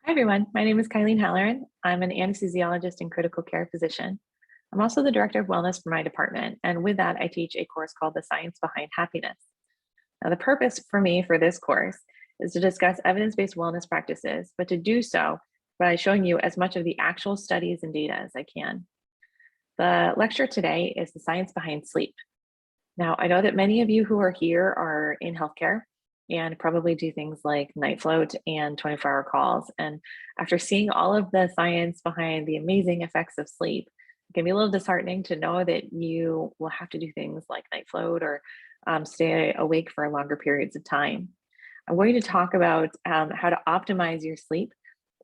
Hi, everyone. My name is Kylene Halloran. I'm an anesthesiologist and critical care physician. I'm also the director of wellness for my department. And with that, I teach a course called The Science Behind Happiness. Now, the purpose for me for this course is to discuss evidence-based wellness practices, but to do so by showing you as much of the actual studies and data as I can. The lecture today is The Science Behind Sleep. Now, I know that many of you who are here are in healthcare and probably do things like night float and 24-hour calls. And after seeing all of the science behind the amazing effects of sleep, it can be a little disheartening to know that you will have to do things like night float or stay awake for longer periods of time. I'm going to talk about how to optimize your sleep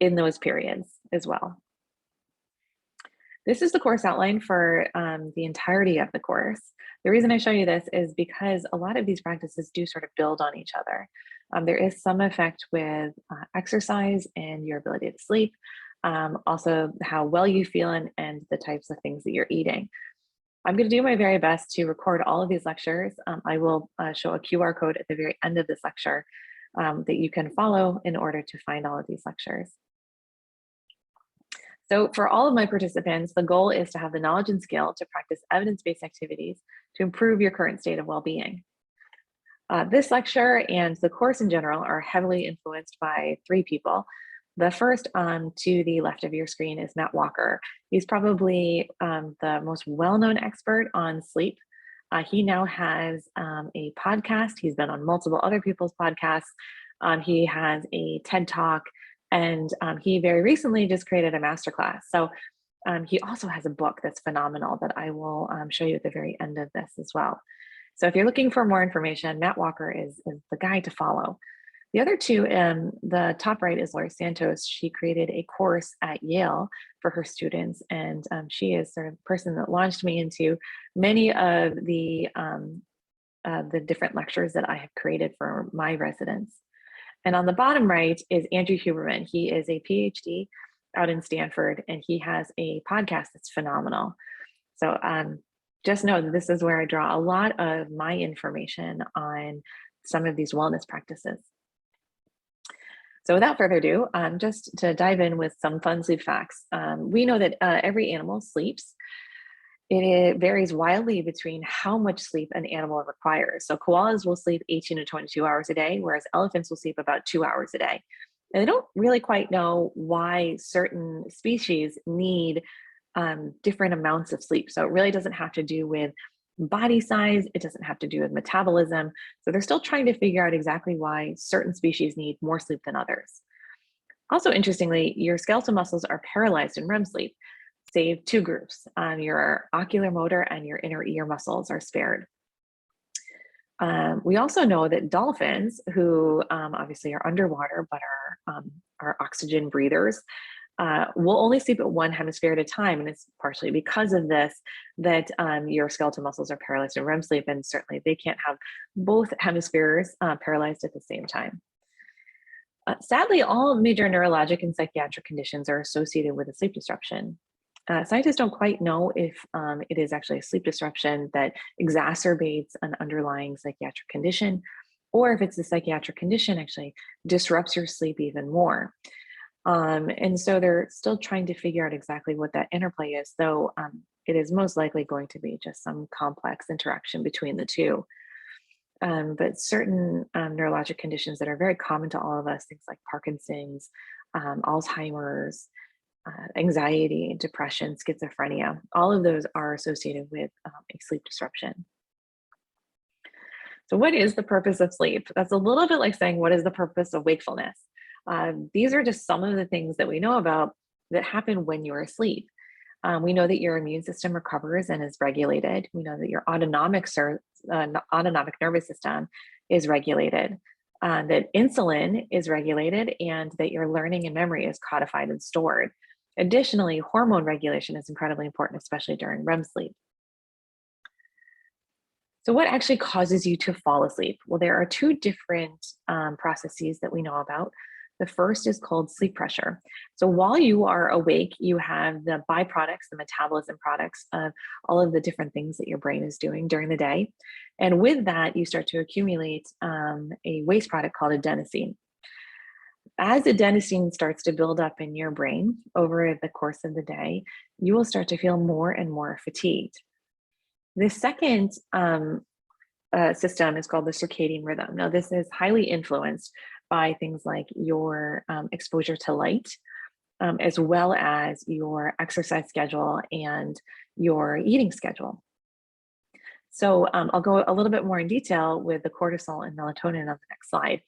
in those periods as well. This is the course outline for the entirety of the course. The reason I show you this is because a lot of these practices do sort of build on each other. There is some effect with exercise and your ability to sleep, also how well you feel and the types of things that you're eating. I'm going to do my very best to record all of these lectures. I will show a QR code at the very end of this lecture that you can follow in order to find all of these lectures. So for all of my participants, the goal is to have the knowledge and skill to practice evidence-based activities to improve your current state of well-being. This lecture and the course in general are heavily influenced by three people. The first to the left of your screen is Matt Walker. He's probably the most well-known expert on sleep. He now has a podcast. He's been on multiple other people's podcasts. He has a TED Talk. And he very recently just created a masterclass. So he also has a book that's phenomenal that I will show you at the very end of this as well. So if you're looking for more information, Matt Walker is the guy to follow. The other two, the top right is Laurie Santos. She created a course at Yale for her students. And she is sort of the person that launched me into many of the different lectures that I have created for my residents. And on the bottom right is Andrew Huberman. He is a PhD out in Stanford, and he has a podcast that's phenomenal. So just know that this is where I draw a lot of my information on some of these wellness practices. So without further ado, just to dive in with some fun sleep facts. We know that every animal sleeps. It varies wildly between how much sleep an animal requires. So koalas will sleep 18 to 22 hours a day, whereas elephants will sleep about 2 hours a day. And they don't really quite know why certain species need different amounts of sleep. So it really doesn't have to do with body size. It doesn't have to do with metabolism. So they're still trying to figure out exactly why certain species need more sleep than others. Also, interestingly, your skeletal muscles are paralyzed in REM sleep, save two groups. Your oculomotor and your inner ear muscles are spared. We also know that dolphins, who obviously are underwater but are oxygen breathers, will only sleep at one hemisphere at a time. And it's partially because of this that your skeletal muscles are paralyzed in REM sleep, and certainly they can't have both hemispheres paralyzed at the same time. Sadly, all major neurologic and psychiatric conditions are associated with a sleep disruption. Scientists don't quite know if it is actually a sleep disruption that exacerbates an underlying psychiatric condition, or if it's a psychiatric condition actually disrupts your sleep even more. And so they're still trying to figure out exactly what that interplay is, though it is most likely going to be just some complex interaction between the two. But certain neurologic conditions that are very common to all of us, things like Parkinson's, Alzheimer's, anxiety, depression, schizophrenia, all of those are associated with a sleep disruption. So what is the purpose of sleep? That's a little bit like saying, what is the purpose of wakefulness? These are just some of the things that we know about that happen when you're asleep. We know that your immune system recovers and is regulated. We know that your autonomic nervous system is regulated, that insulin is regulated, and that your learning and memory is codified and stored. Additionally, hormone regulation is incredibly important, especially during REM sleep. So what actually causes you to fall asleep? Well, there are two different processes that we know about. The first is called sleep pressure. So while you are awake, you have the byproducts, the metabolism products of all of the different things that your brain is doing during the day. And with that, you start to accumulate a waste product called adenosine. As adenosine starts to build up in your brain over the course of the day, you will start to feel more and more fatigued. The second system is called the circadian rhythm. Now, this is highly influenced by things like your exposure to light, as well as your exercise schedule and your eating schedule. So I'll go a little bit more in detail with the cortisol and melatonin on the next slide.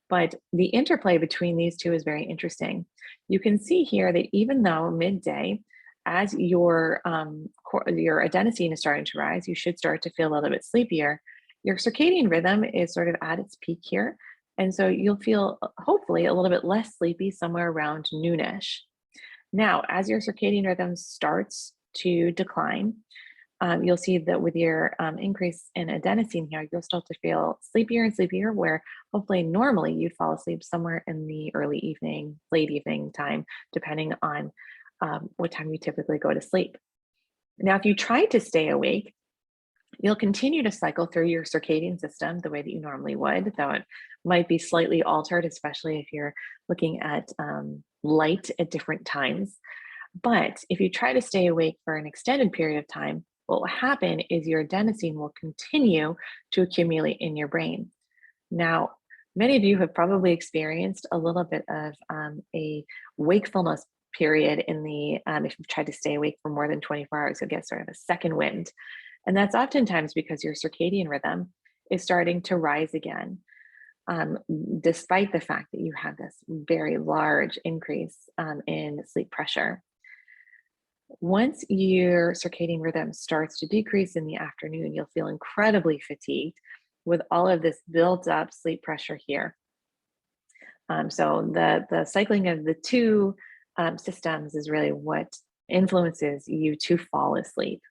But the interplay between these two is very interesting. You can see here that even though midday, as your adenosine is starting to rise, you should start to feel a little bit sleepier. Your circadian rhythm is sort of at its peak here. And so you'll feel hopefully a little bit less sleepy somewhere around noonish. Now, as your circadian rhythm starts to decline, you'll see that with your increase in adenosine here, you'll start to feel sleepier and sleepier, where hopefully normally you'd fall asleep somewhere in the early evening, late evening time, depending on what time you typically go to sleep. Now, if you try to stay awake, you'll continue to cycle through your circadian system the way that you normally would, though it might be slightly altered, especially if you're looking at light at different times. But if you try to stay awake for an extended period of time, what will happen is your adenosine will continue to accumulate in your brain. Now, many of you have probably experienced a little bit of a wakefulness period in the, if you've tried to stay awake for more than 24 hours, you'll get sort of a second wind. And that's oftentimes because your circadian rhythm is starting to rise again, despite the fact that you have this very large increase in sleep pressure. Once your circadian rhythm starts to decrease in the afternoon, you'll feel incredibly fatigued with all of this built up sleep pressure here. So the cycling of the two systems is really what influences you to fall asleep.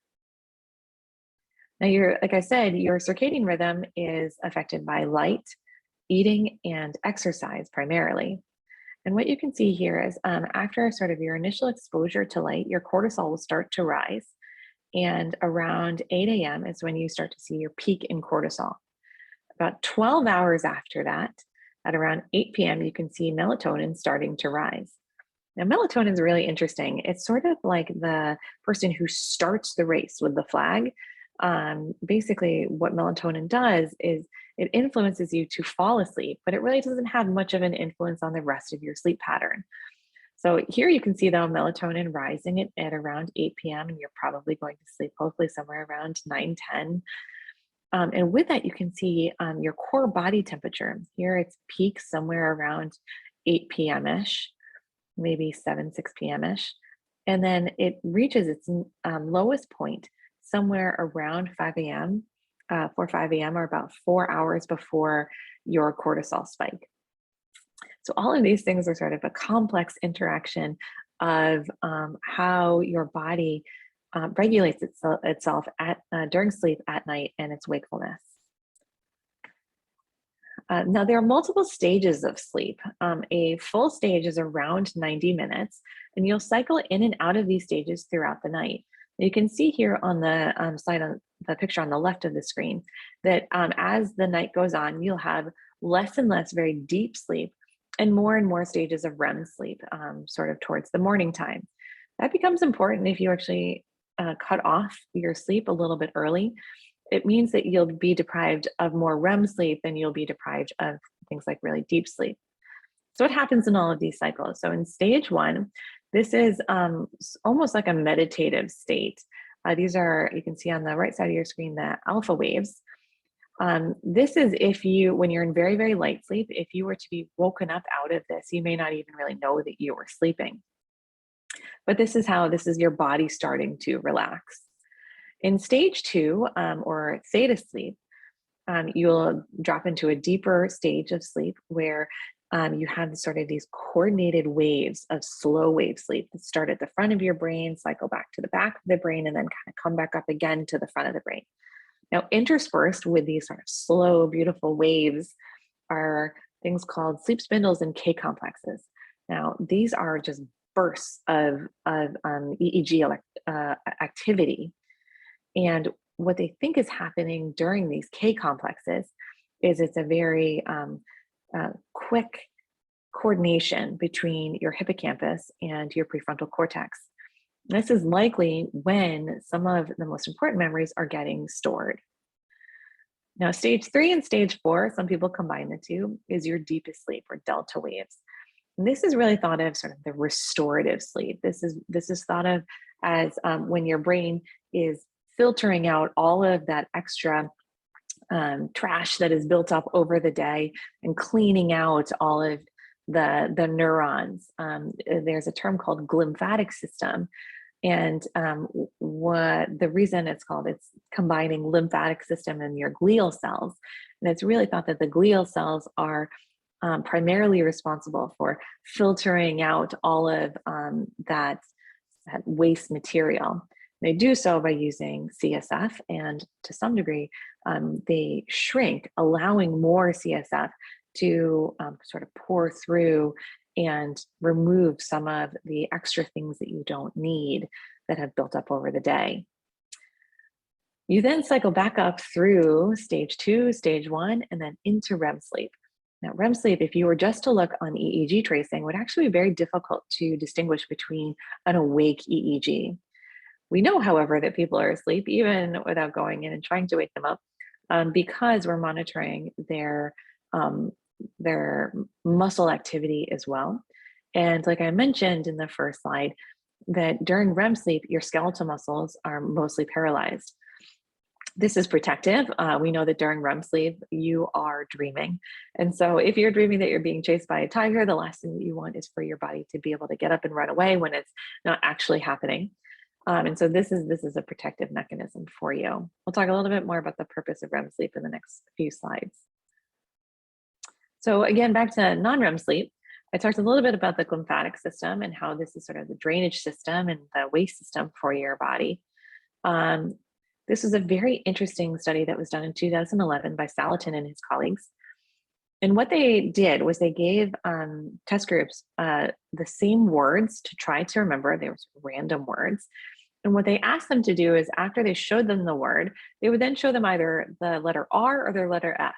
Now, like I said, your circadian rhythm is affected by light, eating, and exercise primarily. And what you can see here is after sort of your initial exposure to light, your cortisol will start to rise. And around 8 a.m. is when you start to see your peak in cortisol. About 12 hours after that, at around 8 p.m., you can see melatonin starting to rise. Now, melatonin is really interesting. It's sort of like the person who starts the race with the flag. Basically, what melatonin does is it influences you to fall asleep, but it really doesn't have much of an influence on the rest of your sleep pattern. So here you can see though melatonin rising at around 8 p.m. and you're probably going to sleep hopefully somewhere around 9, 10. And with that, you can see your core body temperature. Here it's peak somewhere around 8 p.m.-ish, maybe 7, 6 p.m.-ish. And then it reaches its lowest point somewhere around 5 a.m., 5 a.m. or about 4 hours before your cortisol spike. So all of these things are sort of a complex interaction of how your body regulates itself during sleep at night and its wakefulness. Now, there are multiple stages of sleep. A full stage is around 90 minutes, and you'll cycle in and out of these stages throughout the night. You can see here on the slide, on the picture on the left of the screen, that as the night goes on, you'll have less and less very deep sleep and more stages of REM sleep, sort of towards the morning time. That becomes important if you actually cut off your sleep a little bit early. It means that you'll be deprived of more REM sleep than you'll be deprived of things like really deep sleep. So what happens in all of these cycles? So in stage one, this is almost like a meditative state. These are, you can see on the right side of your screen, the alpha waves. This is when you're in very, very light sleep, if you were to be woken up out of this, you may not even really know that you were sleeping. But this is your body starting to relax. In stage two, or theta sleep, you'll drop into a deeper stage of sleep where you have sort of these coordinated waves of slow wave sleep that start at the front of your brain, cycle back to the back of the brain, and then kind of come back up again to the front of the brain. Now, interspersed with these sort of slow, beautiful waves are things called sleep spindles and K complexes. Now, these are just bursts of EEG activity. And what they think is happening during these K complexes is it's a very quick coordination between your hippocampus and your prefrontal cortex. This is likely when some of the most important memories are getting stored. Now, stage 3 and stage 4, some people combine the two, is your deepest sleep or delta waves. And this is really thought of sort of the restorative sleep. This is thought of as when your brain is filtering out all of that extra trash that is built up over the day and cleaning out all of the neurons. There's a term called glymphatic system. And what the reason it's combining lymphatic system and your glial cells. And it's really thought that the glial cells are primarily responsible for filtering out all of that waste material. They do so by using CSF, and to some degree, they shrink, allowing more CSF to sort of pour through and remove some of the extra things that you don't need that have built up over the day. You then cycle back up through stage 2, stage 1, and then into REM sleep. Now, REM sleep, if you were just to look on EEG tracing, would actually be very difficult to distinguish between an awake EEG. We know, however, that people are asleep even without going in and trying to wake them up because we're monitoring their muscle activity as well. And like I mentioned in the first slide, that during REM sleep, your skeletal muscles are mostly paralyzed. This is protective. We know that during REM sleep, you are dreaming. And so if you're dreaming that you're being chased by a tiger, the last thing that you want is for your body to be able to get up and run away when it's not actually happening. And so this is a protective mechanism for you. We'll talk a little bit more about the purpose of REM sleep in the next few slides. So again, back to non-REM sleep, I talked a little bit about the glymphatic system and how this is sort of the drainage system and the waste system for your body. This was a very interesting study that was done in 2011 by Salatin and his colleagues. And what they did was they gave test groups the same words to try to remember. They were random words. And what they asked them to do is after they showed them the word, they would then show them either the letter R or their letter F.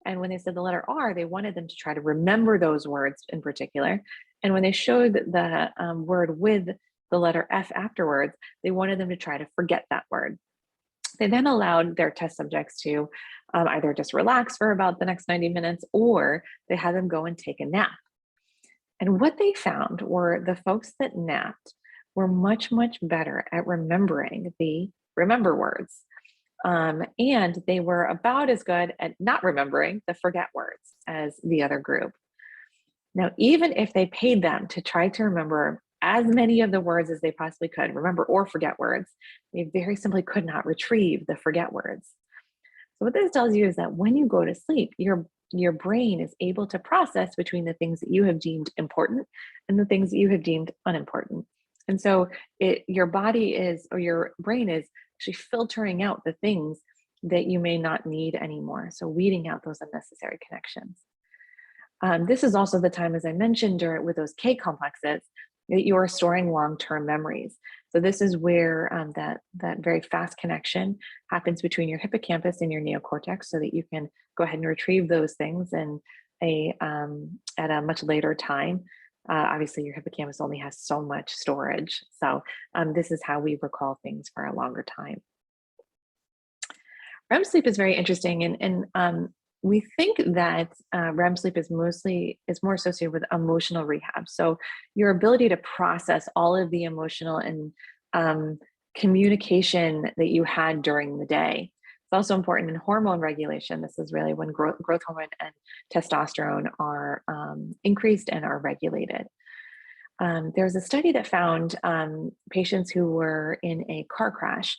And when they said the letter R, they wanted them to try to remember those words in particular. And when they showed the word with the letter F afterwards, they wanted them to try to forget that word. They then allowed their test subjects to either just relax for about the next 90 minutes, or they had them go and take a nap. And what they found were the folks that napped were much, much better at remembering the remember words. And they were about as good at not remembering the forget words as the other group. Now, even if they paid them to try to remember as many of the words as they possibly could, remember or forget words, they very simply could not retrieve the forget words. So what this tells you is that when you go to sleep, your brain is able to process between the things that you have deemed important and the things that you have deemed unimportant. And so your body is, or your brain is actually filtering out the things that you may not need anymore. So weeding out those unnecessary connections. This is also the time, as I mentioned, with those K complexes, that you are storing long-term memories. So this is where that very fast connection happens between your hippocampus and your neocortex, so that you can go ahead and retrieve those things at a much later time. Obviously, your hippocampus only has so much storage. So this is how we recall things for a longer time. REM sleep is very interesting, and we think that REM sleep is more associated with emotional rehab. So your ability to process all of the emotional and communication that you had during the day. It's also important in hormone regulation. This is really when growth hormone and testosterone are increased and are regulated. There's a study that found patients who were in a car crash,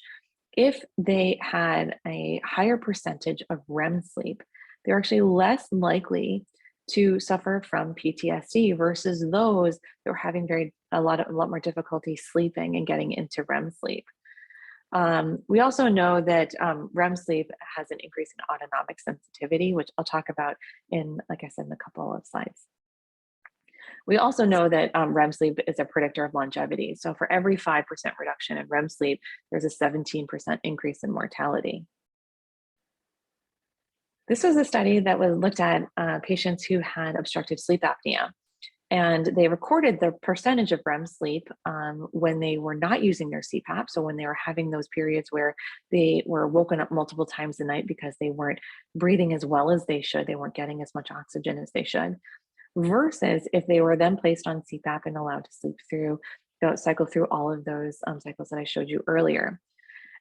if they had a higher percentage of REM sleep, they're actually less likely to suffer from PTSD versus those that were having a lot more difficulty sleeping and getting into REM sleep. We also know that REM sleep has an increase in autonomic sensitivity, which I'll talk about like I said, in a couple of slides. We also know that REM sleep is a predictor of longevity. So for every 5% reduction in REM sleep, there's a 17% increase in mortality. This was a study that was looked at patients who had obstructive sleep apnea. And they recorded the percentage of REM sleep when they were not using their CPAP. So when they were having those periods where they were woken up multiple times a night because they weren't breathing as well as they should, they weren't getting as much oxygen as they should, versus if they were then placed on CPAP and allowed to sleep through, cycle through all of those cycles that I showed you earlier.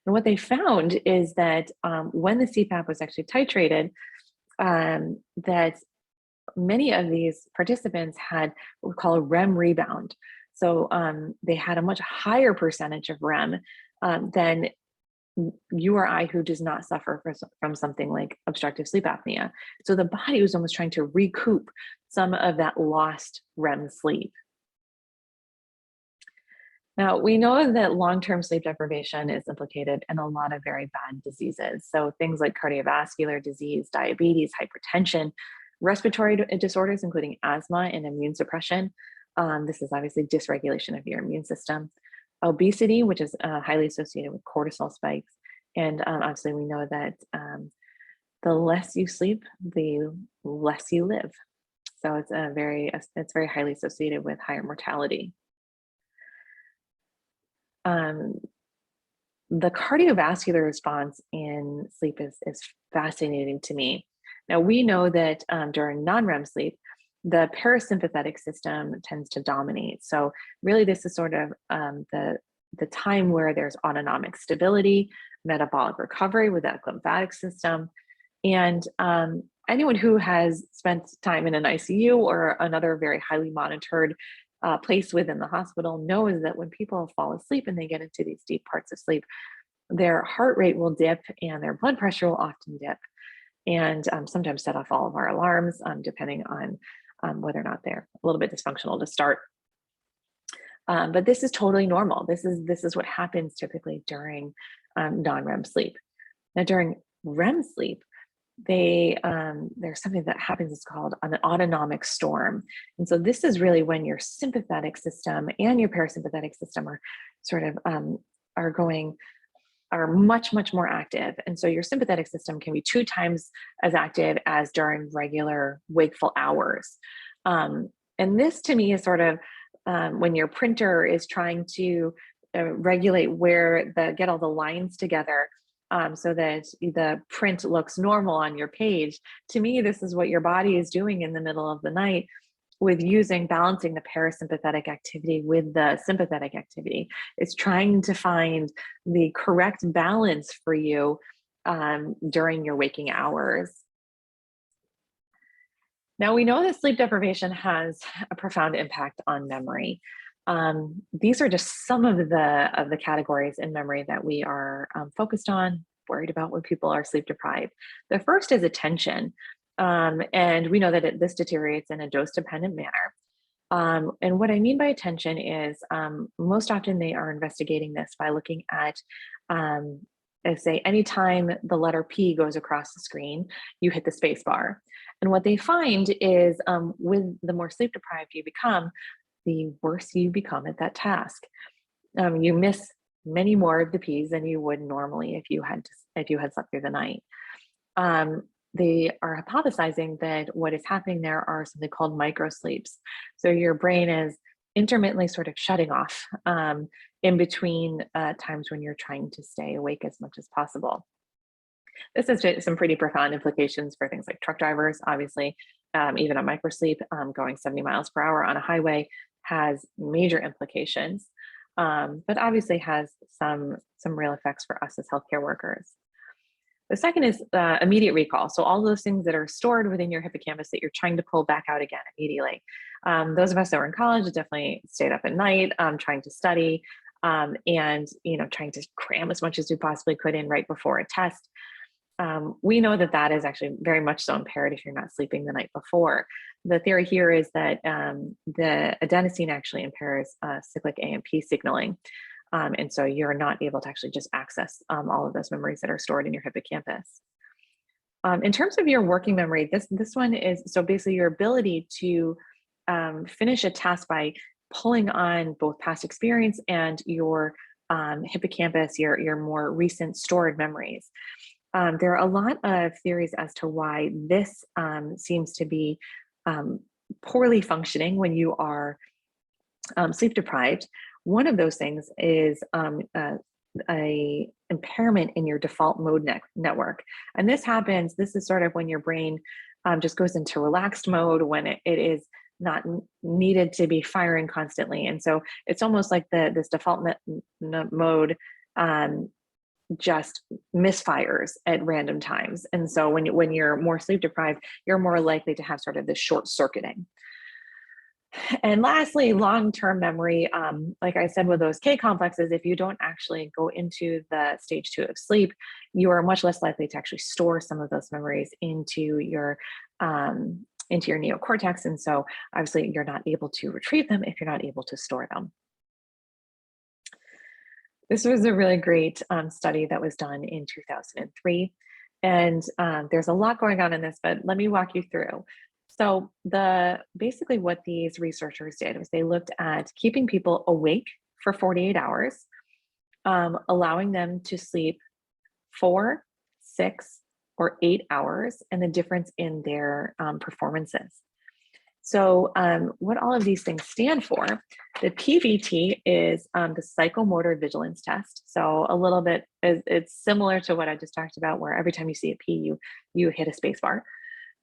And what they found is that when the CPAP was actually titrated, that many of these participants had what we call a REM rebound. So they had a much higher percentage of REM than you or I who does not suffer from something like obstructive sleep apnea. So the body was almost trying to recoup some of that lost REM sleep. Now, we know that long-term sleep deprivation is implicated in a lot of very bad diseases. So things like cardiovascular disease, diabetes, hypertension, respiratory disorders, including asthma and immune suppression. This is obviously dysregulation of your immune system. Obesity, which is highly associated with cortisol spikes. And obviously we know that the less you sleep, the less you live. So it's very highly associated with higher mortality. The cardiovascular response in sleep is fascinating to me. Now, we know that during non-REM sleep, the parasympathetic system tends to dominate. So really this is sort of the time where there's autonomic stability, metabolic recovery with that lymphatic system. And anyone who has spent time in an ICU or another very highly monitored place within the hospital knows that when people fall asleep and they get into these deep parts of sleep, their heart rate will dip and their blood pressure will often dip, and sometimes set off all of our alarms, depending on whether or not they're a little bit dysfunctional to start. But this is totally normal. This is what happens typically during non-REM sleep. Now, during REM sleep, there's something that happens. It's called an autonomic storm, and so this is really when your sympathetic system and your parasympathetic system are sort of are much more active. And so your sympathetic system can be 2 times as active as during regular wakeful hours. And this to me is sort of when your printer is trying to regulate get all the lines together so that the print looks normal on your page. To me, this is what your body is doing in the middle of the night with balancing the parasympathetic activity with the sympathetic activity. It's trying to find the correct balance for you during your waking hours. Now, we know that sleep deprivation has a profound impact on memory. These are just some of the categories in memory that we are focused on, worried about when people are sleep deprived. The first is attention. And we know that this deteriorates in a dose-dependent manner. And what I mean by attention is most often they are investigating this by looking at, say, anytime the letter P goes across the screen, you hit the space bar. And what they find is with the more sleep deprived you become, the worse you become at that task. You miss many more of the P's than you would normally if you had slept through the night. They are hypothesizing that what is happening there are something called microsleeps. So your brain is intermittently sort of shutting off in between times when you're trying to stay awake as much as possible. This has some pretty profound implications for things like truck drivers. Obviously, even a microsleep going 70 miles per hour on a highway has major implications, but obviously has some real effects for us as healthcare workers. The second is immediate recall. So all those things that are stored within your hippocampus that you're trying to pull back out again immediately. Those of us that were in college definitely stayed up at night trying to study and trying to cram as much as we possibly could in right before a test. We know that is actually very much so impaired if you're not sleeping the night before. The theory here is that the adenosine actually impairs cyclic AMP signaling. And so you're not able to actually just access all of those memories that are stored in your hippocampus. In terms of your working memory, this one is, so basically your ability to finish a task by pulling on both past experience and your hippocampus, your more recent stored memories. There are a lot of theories as to why this seems to be poorly functioning when you are sleep deprived. One of those things is a impairment in your default mode network. And this happens, this is sort of when your brain just goes into relaxed mode, when it is not needed to be firing constantly. And so it's almost like this default mode just misfires at random times. And so when you're more sleep deprived, you're more likely to have sort of this short circuiting. And lastly, long-term memory, like I said, with those K complexes, if you don't actually go into the stage 2 of sleep, you are much less likely to actually store some of those memories into your neocortex. And so obviously you're not able to retrieve them if you're not able to store them. This was a really great study that was done in 2003. And there's a lot going on in this, but let me walk you through. So basically what these researchers did was they looked at keeping people awake for 48 hours, allowing them to sleep 4, 6, or 8 hours, and the difference in their performances. So what all of these things stand for, the PVT is the psychomotor vigilance test. So a little bit, it's similar to what I just talked about, where every time you see a P, you hit a space bar.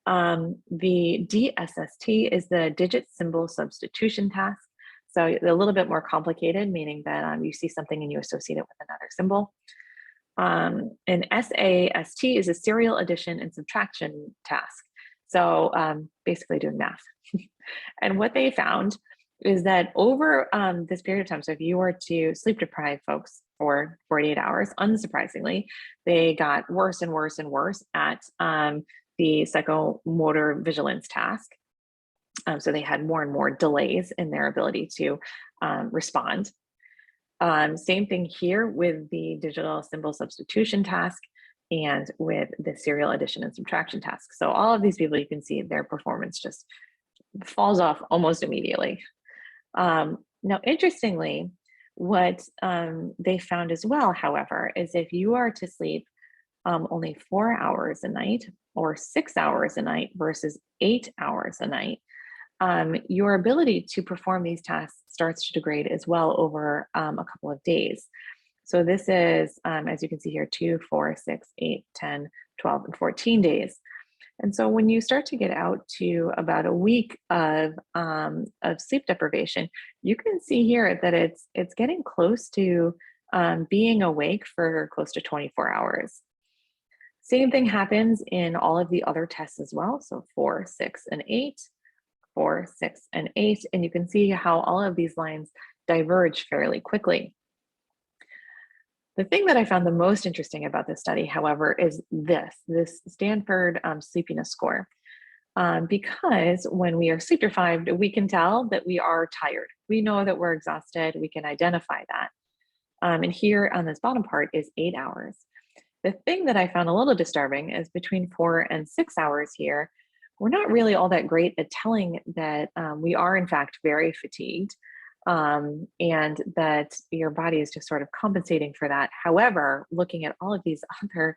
The DSST is the digit symbol substitution task. So a little bit more complicated, meaning that you see something and you associate it with another symbol. And SAST is a serial addition and subtraction task. So basically doing math. And what they found is that over this period of time, so if you were to sleep deprive folks for 48 hours, unsurprisingly, they got worse and worse and worse at the psychomotor vigilance task. So they had more and more delays in their ability to respond. Same thing here with the digital symbol substitution task and with the serial addition and subtraction task. So all of these people, you can see their performance just falls off almost immediately. Now, interestingly, what they found as well, however, is if you are to sleep only 4 hours a night or 6 hours a night versus 8 hours a night, your ability to perform these tasks starts to degrade as well over a couple of days. So this is, as you can see here, 2, 4, 6, 8, 10, 12, and 14 days. And so when you start to get out to about a week of sleep deprivation, you can see here that it's getting close to being awake for close to 24 hours. Same thing happens in all of the other tests as well. So 4, 6, and 8, 4, 6, and 8. And you can see how all of these lines diverge fairly quickly. The thing that I found the most interesting about this study, however, is this Stanford sleepiness score. Because when we are sleep deprived, we can tell that we are tired. We know that we're exhausted. We can identify that. And here on this bottom part is 8 hours. The thing that I found a little disturbing is between 4 and 6 hours here, we're not really all that great at telling that we are in fact very fatigued. And that your body is just sort of compensating for that. However, looking at all of these other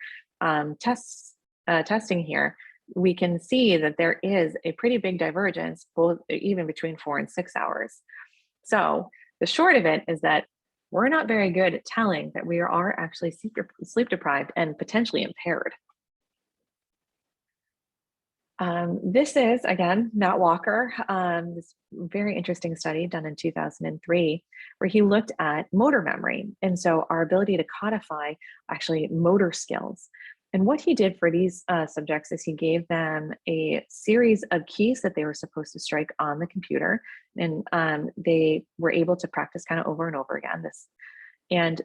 testing here, we can see that there is a pretty big divergence, both even between 4 and 6 hours. So the short of it is that we're not very good at telling that we are actually sleep deprived and potentially impaired. This is, again, Matt Walker, this very interesting study done in 2003, where he looked at motor memory. And so our ability to codify actually motor skills. And what he did for these subjects is he gave them a series of keys that they were supposed to strike on the computer. And they were able to practice kind of over and over again this. And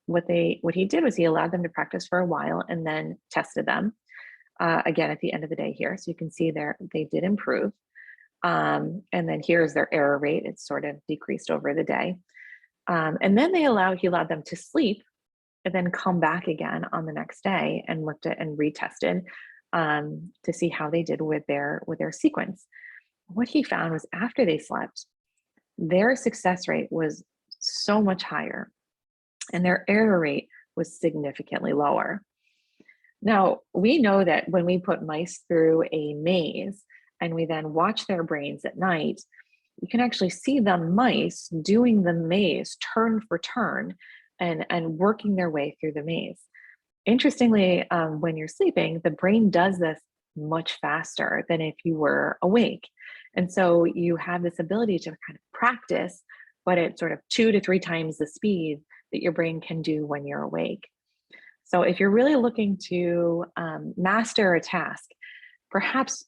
what he did was he allowed them to practice for a while and then tested them. Again, at the end of the day here. So you can see there, they did improve. And then here's their error rate. It's sort of decreased over the day. And then he allowed them to sleep and then come back again on the next day and looked at and retested to see how they did with their sequence. What he found was after they slept, their success rate was so much higher and their error rate was significantly lower. Now, we know that when we put mice through a maze and we then watch their brains at night, you can actually see the mice doing the maze turn for turn and working their way through the maze. Interestingly, when you're sleeping, the brain does this much faster than if you were awake. And so you have this ability to kind of practice, but at sort of 2 to 3 times the speed that your brain can do when you're awake. So if you're really looking to master a task, perhaps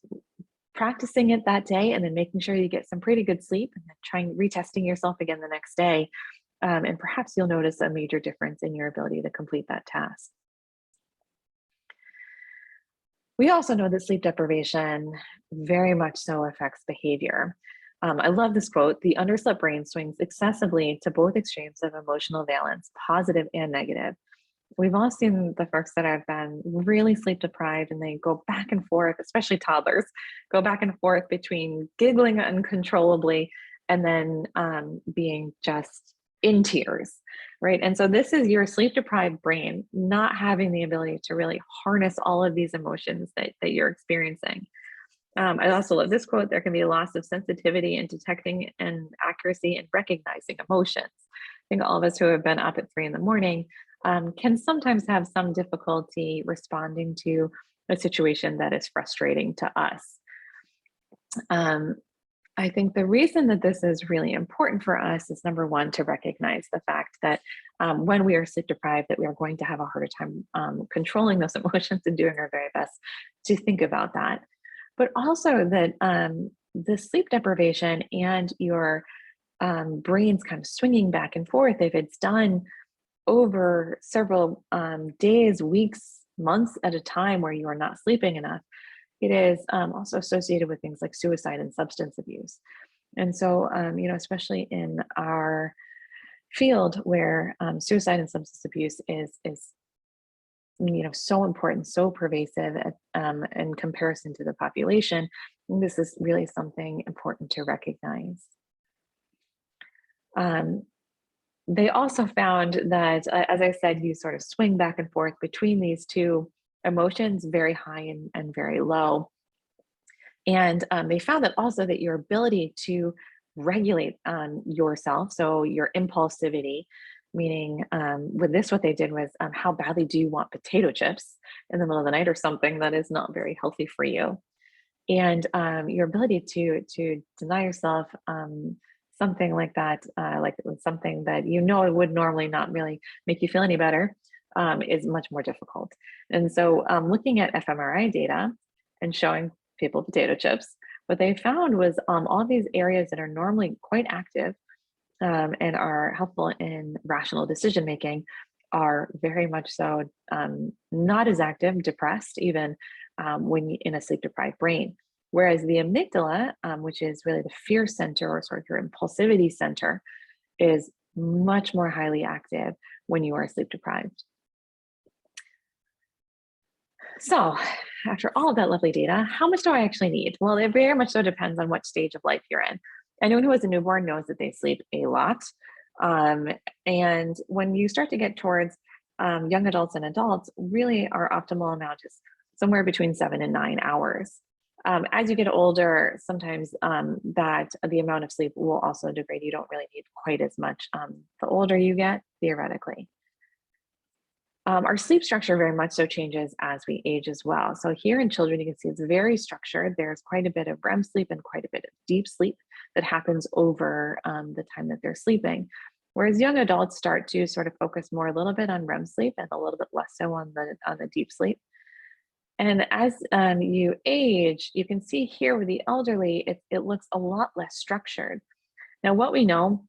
practicing it that day and then making sure you get some pretty good sleep and then trying retesting yourself again the next day. And perhaps you'll notice a major difference in your ability to complete that task. We also know that sleep deprivation very much so affects behavior. I love this quote: the underslept brain swings excessively to both extremes of emotional valence, positive and negative. We've all seen the folks that have been really sleep deprived and they go back and forth, especially toddlers, go back and forth between giggling uncontrollably and then being just in tears, right? And so this is your sleep deprived brain not having the ability to really harness all of these emotions that you're experiencing. I also love this quote: there can be a loss of sensitivity in detecting and accuracy in recognizing emotions. I think all of us who have been up at 3 in the morning can sometimes have some difficulty responding to a situation that is frustrating to us. Um, I think the reason that this is really important for us is, number one, to recognize the fact that when we are sleep deprived, that we are going to have a harder time controlling those emotions and doing our very best to think about that. But also that the sleep deprivation and your brain's kind of swinging back and forth, if it's done over several days, weeks, months at a time where you are not sleeping enough, it is also associated with things like suicide and substance abuse. And so, especially in our field where suicide and substance abuse is so important, so pervasive in comparison to the population, this is really something important to recognize. Um, they also found that, as I said, you sort of swing back and forth between these two emotions, very high and very low. And they found that also that your ability to regulate yourself, so your impulsivity, meaning with this, what they did was how badly do you want potato chips in the middle of the night or something that is not very healthy for you? And your ability to deny yourself something like that, like something that would normally not really make you feel any better, is much more difficult. And so, looking at fMRI data and showing people potato chips, what they found was all these areas that are normally quite active and are helpful in rational decision making are very much so not as active, depressed, even when in a sleep deprived brain. Whereas the amygdala, which is really the fear center or sort of your impulsivity center, is much more highly active when you are sleep deprived. So, after all of that lovely data, how much do I actually need? Well, it very much so depends on what stage of life you're in. Anyone who has a newborn knows that they sleep a lot. Um, and when you start to get towards young adults and adults, really our optimal amount is somewhere between 7 and 9 hours. As you get older, sometimes that the amount of sleep will also degrade. You don't really need quite as much the older you get, theoretically. Our sleep structure very much so changes as we age as well. So here in children, you can see it's very structured. There's quite a bit of REM sleep and quite a bit of deep sleep that happens over the time that they're sleeping. Whereas young adults start to sort of focus more a little bit on REM sleep and a little bit less so on the deep sleep. And as you age, you can see here with the elderly, it looks a lot less structured. Now, what we know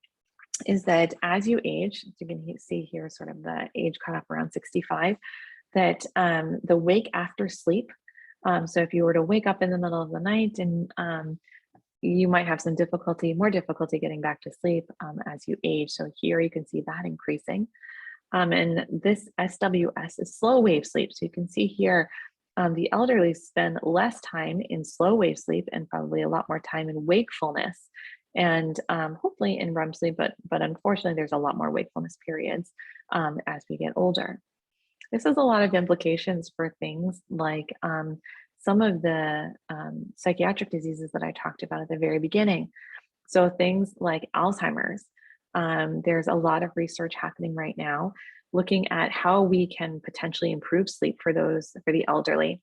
is that as you age, you can see here sort of the age cut off around 65, that the wake after sleep, so if you were to wake up in the middle of the night and you might have some more difficulty getting back to sleep as you age. So here you can see that increasing. And this SWS is slow wave sleep. So you can see here the elderly spend less time in slow wave sleep and probably a lot more time in wakefulness and hopefully in REM sleep, but unfortunately there's a lot more wakefulness periods as we get older. This has a lot of implications for things like some of the psychiatric diseases that I talked about at the very beginning. So things like Alzheimer's, there's a lot of research happening right now looking at how we can potentially improve sleep for the elderly,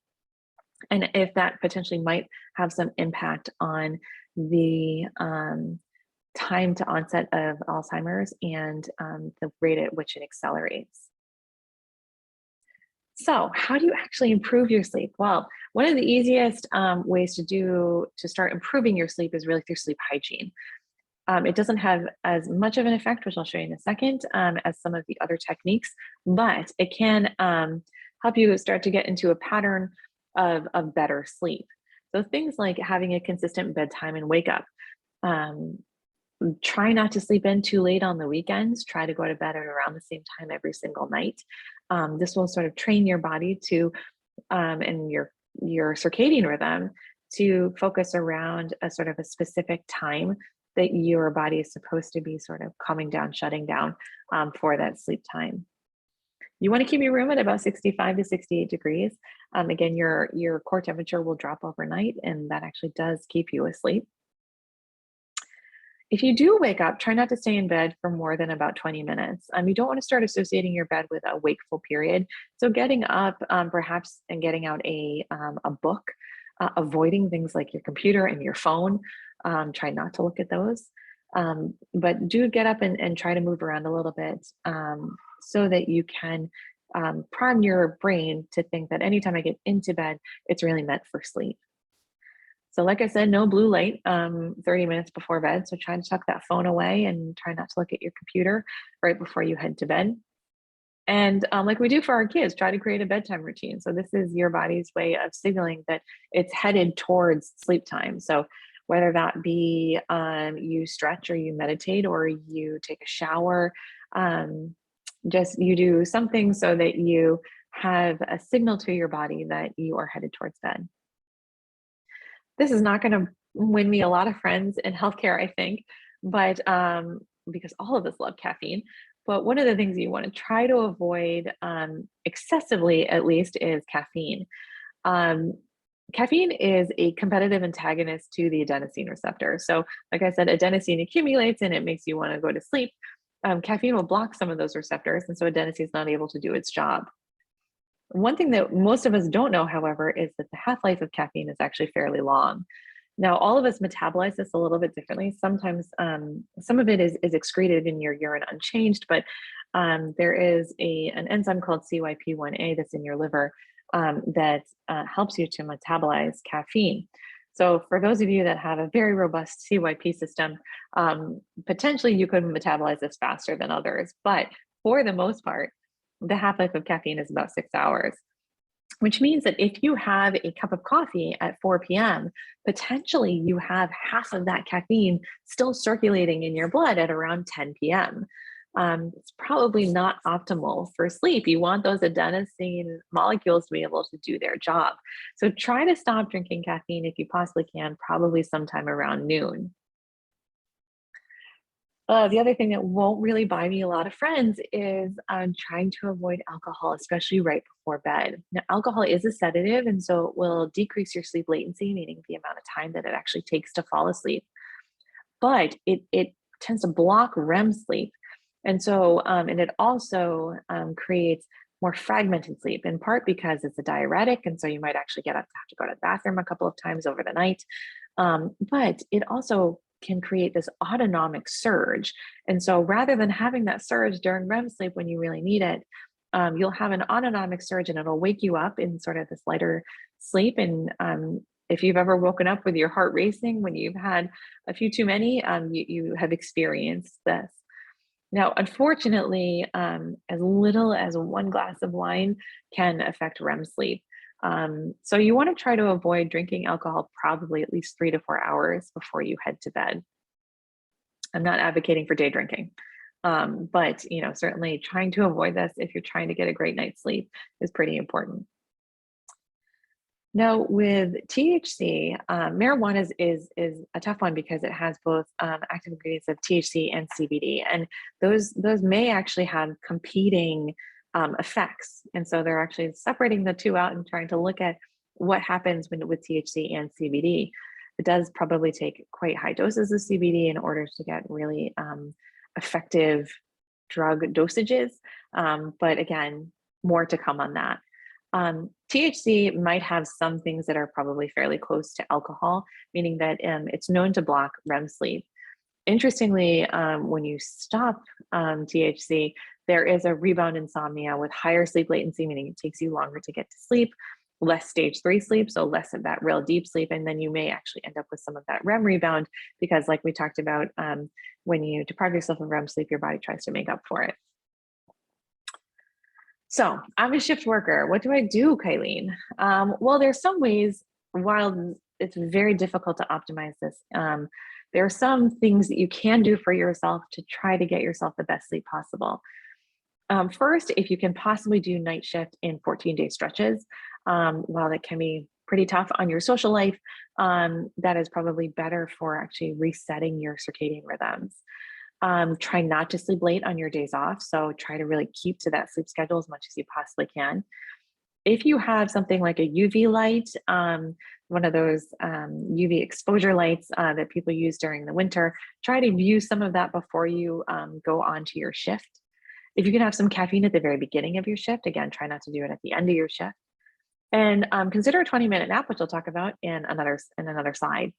and if that potentially might have some impact on the time to onset of Alzheimer's and the rate at which it accelerates. So, how do you actually improve your sleep? Well, one of the easiest ways to start improving your sleep is really through sleep hygiene. It doesn't have as much of an effect, which I'll show you in a second, as some of the other techniques, but it can help you start to get into a pattern of better sleep. So things like having a consistent bedtime and wake up. Um, Try not to sleep in too late on the weekends. Try to go to bed at around the same time every single night. This will sort of train your body to and your circadian rhythm to focus around a sort of a specific time that your body is supposed to be sort of calming down, shutting down for that sleep time. You want to keep your room at about 65 to 68 degrees. Again, your core temperature will drop overnight, and that actually does keep you asleep. If you do wake up, try not to stay in bed for more than about 20 minutes. You don't want to start associating your bed with a wakeful period. So getting up, perhaps, and getting out a book, avoiding things like your computer and your phone. Try not to look at those. But do get up and try to move around a little bit so that you can prime your brain to think that anytime I get into bed, it's really meant for sleep. So like I said, no blue light 30 minutes before bed. So try to tuck that phone away and try not to look at your computer right before you head to bed. And like we do for our kids, try to create a bedtime routine. So this is your body's way of signaling that it's headed towards sleep time. So whether that be you stretch or you meditate or you take a shower, just you do something so that you have a signal to your body that you are headed towards bed. This is not going to win me a lot of friends in healthcare, I think, but because all of us love caffeine. But one of the things you want to try to avoid excessively, at least, is caffeine. Um, Caffeine is a competitive antagonist to the adenosine receptor. So, like I said, adenosine accumulates and it makes you want to go to sleep. Caffeine will block some of those receptors, and so adenosine is not able to do its job. One thing that most of us don't know, however, is that the half-life of caffeine is actually fairly long. Now, all of us metabolize this a little bit differently. Sometimes some of it is excreted in your urine unchanged, but there is an enzyme called CYP1A that's in your liver that helps you to metabolize caffeine. So for those of you that have a very robust CYP system, potentially you could metabolize this faster than others. But for the most part, the half-life of caffeine is about 6 hours, which means that if you have a cup of coffee at 4 p.m., potentially you have half of that caffeine still circulating in your blood at around 10 p.m. It's probably not optimal for sleep. You want those adenosine molecules to be able to do their job. So try to stop drinking caffeine if you possibly can, probably sometime around noon. The other thing that won't really buy me a lot of friends is trying to avoid alcohol, especially right before bed. Now, alcohol is a sedative, and so it will decrease your sleep latency, meaning the amount of time that it actually takes to fall asleep. But it tends to block REM sleep, and so and it also creates more fragmented sleep, in part because it's a diuretic, and so you might actually have to go to the bathroom a couple of times over the night. But it also can create this autonomic surge. And so rather than having that surge during REM sleep when you really need it, you'll have an autonomic surge and it'll wake you up in sort of this lighter sleep. And if you've ever woken up with your heart racing when you've had a few too many, you have experienced this. Now, unfortunately, as little as one glass of wine can affect REM sleep. So you want to try to avoid drinking alcohol probably at least 3 to 4 hours before you head to bed. I'm not advocating for day drinking, but certainly trying to avoid this if you're trying to get a great night's sleep is pretty important. Now, with THC, marijuana is a tough one because it has both active ingredients of THC and CBD, and those may actually have competing effects. And so they're actually separating the two out and trying to look at what happens when with THC and CBD. It does probably take quite high doses of CBD in order to get really effective drug dosages. But again, more to come on that. THC might have some things that are probably fairly close to alcohol, meaning that it's known to block REM sleep. Interestingly, when you stop THC, there is a rebound insomnia with higher sleep latency, meaning it takes you longer to get to sleep, less stage 3 sleep, so less of that real deep sleep. And then you may actually end up with some of that REM rebound because, like we talked about, when you deprive yourself of REM sleep, your body tries to make up for it. So I'm a shift worker. What do I do, Kylene? Well, there's some ways, while it's very difficult to optimize this, there are some things that you can do for yourself to try to get yourself the best sleep possible. First, if you can possibly do night shift in 14-day stretches, while that can be pretty tough on your social life, that is probably better for actually resetting your circadian rhythms. Try not to sleep late on your days off. So try to really keep to that sleep schedule as much as you possibly can. If you have something like a UV light, one of those UV exposure lights that people use during the winter, try to use some of that before you go on to your shift. If you can have some caffeine at the very beginning of your shift, again, try not to do it at the end of your shift. And consider a 20-minute nap, which I'll talk about in another slide.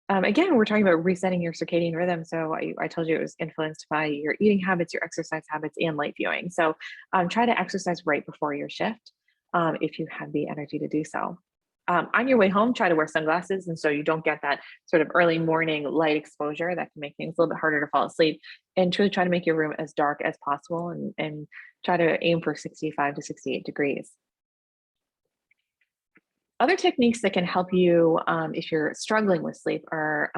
Again, we're talking about resetting your circadian rhythm. So I told you it was influenced by your eating habits, your exercise habits, and light viewing. So try to exercise right before your shift if you have the energy to do so. On your way home, try to wear sunglasses, and so you don't get that sort of early morning light exposure that can make things a little bit harder to fall asleep. And truly try to make your room as dark as possible, and try to aim for 65 to 68 degrees. Other techniques that can help you if you're struggling with sleep are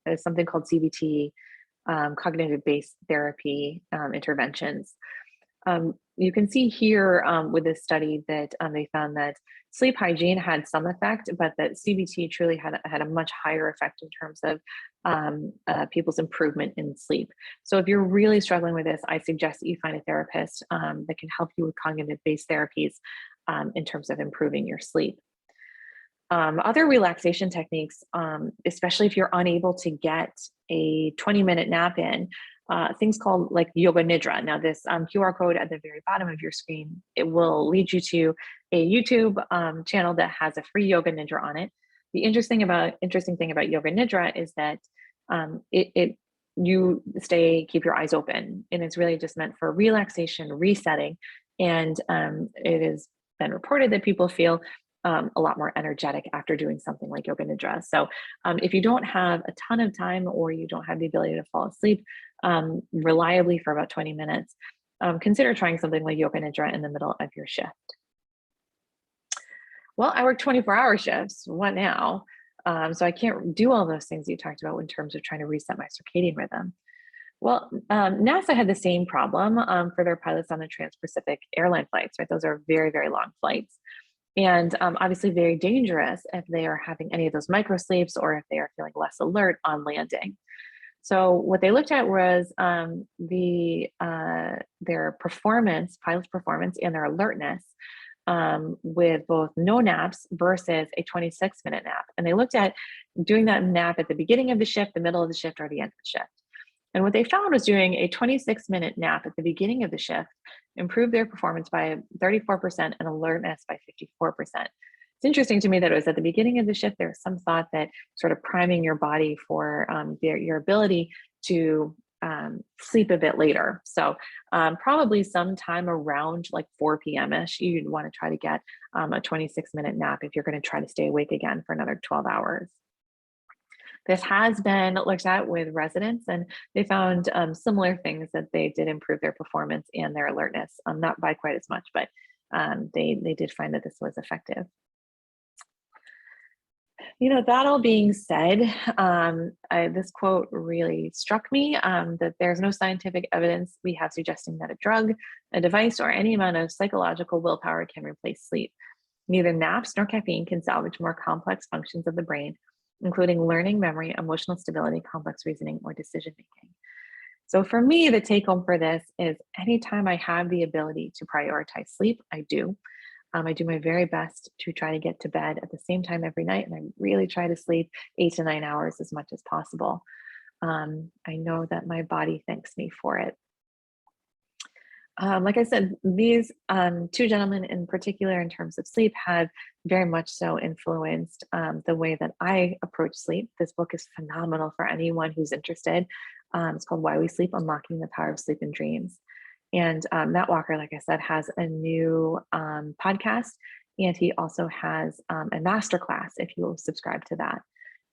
is something called CBT, cognitive-based therapy interventions. You can see here with this study that they found that sleep hygiene had some effect, but that CBT truly had a much higher effect in terms of people's improvement in sleep. So if you're really struggling with this, I suggest that you find a therapist that can help you with cognitive-based therapies in terms of improving your sleep. Other relaxation techniques, especially if you're unable to get a 20-minute nap in, things called like yoga nidra. Now this QR code at the very bottom of your screen, it will lead you to a YouTube channel that has a free yoga nidra on it. The interesting thing about yoga nidra is that you keep your eyes open, and it's really just meant for relaxation, resetting, and it has been reported that people feel a lot more energetic after doing something like yoga nidra. So if you don't have a ton of time, or you don't have the ability to fall asleep reliably for about 20 minutes, consider trying something like yoga nidra in the middle of your shift. Well, I work 24-hour shifts. What now? So I can't do all those things you talked about in terms of trying to reset my circadian rhythm. Well, NASA had the same problem for their pilots on the Trans-Pacific airline flights, right? Those are very, very long flights. And obviously very dangerous if they are having any of those micro sleeps, or if they are feeling less alert on landing. So what they looked at was their performance, pilot's performance, and their alertness with both no naps versus a 26-minute nap. And they looked at doing that nap at the beginning of the shift, the middle of the shift, or the end of the shift. And what they found was doing a 26-minute nap at the beginning of the shift improved their performance by 34% and alertness by 54%. It's interesting to me that it was at the beginning of the shift. There was some thought that sort of priming your body for your ability to sleep a bit later. So probably sometime around like 4 p.m.-ish, you'd want to try to get a 26-minute nap if you're going to try to stay awake again for another 12 hours. This has been looked at with residents, and they found similar things, that they did improve their performance and their alertness, not by quite as much, but they did find that this was effective. You know, that all being said, this quote really struck me, that there's no scientific evidence we have suggesting that a drug, a device, or any amount of psychological willpower can replace sleep. Neither naps nor caffeine can salvage more complex functions of the brain, including learning, memory, emotional stability, complex reasoning, or decision-making. So for me, the take home for this is anytime I have the ability to prioritize sleep, I do. I do my very best to try to get to bed at the same time every night, and I really try to sleep 8 to 9 hours as much as possible. I know that my body thanks me for it. Like I said, these two gentlemen in particular, in terms of sleep, have very much so influenced the way that I approach sleep. This book is phenomenal for anyone who's interested. It's called Why We Sleep: Unlocking the Power of Sleep and Dreams. And Matt Walker, like I said, has a new podcast, and he also has a masterclass if you will subscribe to that.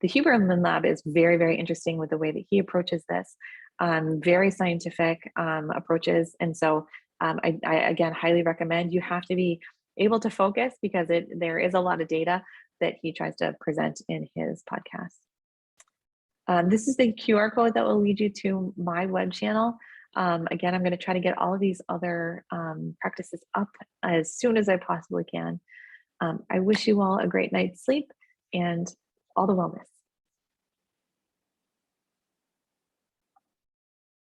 The Huberman Lab is very, very interesting with the way that he approaches this, very scientific approaches. And so I again highly recommend. You have to be able to focus because there is a lot of data that he tries to present in his podcast. This is the QR code that will lead you to my web channel. Again, I'm going to try to get all of these other practices up as soon as I possibly can. I wish you all a great night's sleep and all the wellness.